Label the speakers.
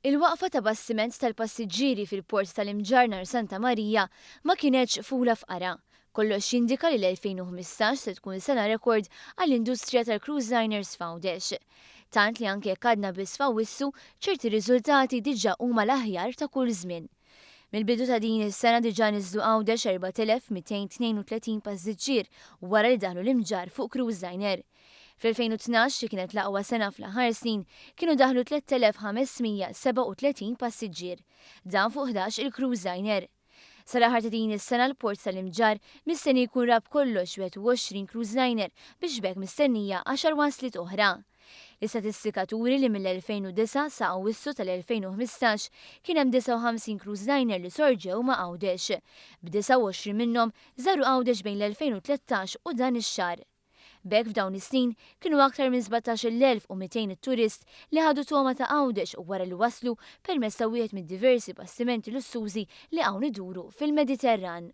Speaker 1: Il-waqfa ta' bastiment tal-passiġġieri fil-port tal-Imġarnar Santa Marija ma kienetx fula f'qara. Kollox jindika li l-2015 se tkun sena rekord għall-industrija tal-cruise liners f'Għawdex. Tant li anke jekk għadna biss f'Awwissu ċerti riżultati diġà huma l-aħjar ta' kull żmien. Mill-bidu ta' din is-sena diġà niżlu Għawdex 4232 passiġġier wara li daħlu l-imġar fuq cruise liner. Fl-2012 li kienet l-aqwa sena fl-aħħar snin kienu daħlu 3537 passiġġier, dan fuq 11 il-cruise liner. Sal-aħħar ta' din is-sena l-port tal-Imġar mistenni jkun rab kollox 21 cruise liner biex bekk mistennija 10 waslit oħra. L-istatistika turi li mill-2009 sa' Awwissu tal-2015 kien hemm 59 cruise liner li sorġew ma' Għawdex, b'29 minnhom żaru Għawdex bejn l-2013 u dan ix-xahar. Bekk f'dawn is-snin kienu aktar minn 17,200 it-turist li ħadu toma ta' Għawdex u wara li waslu permezz ta' wieħed mid-diversi bastimenti lussużi li hawn iduru fil-Mediterran.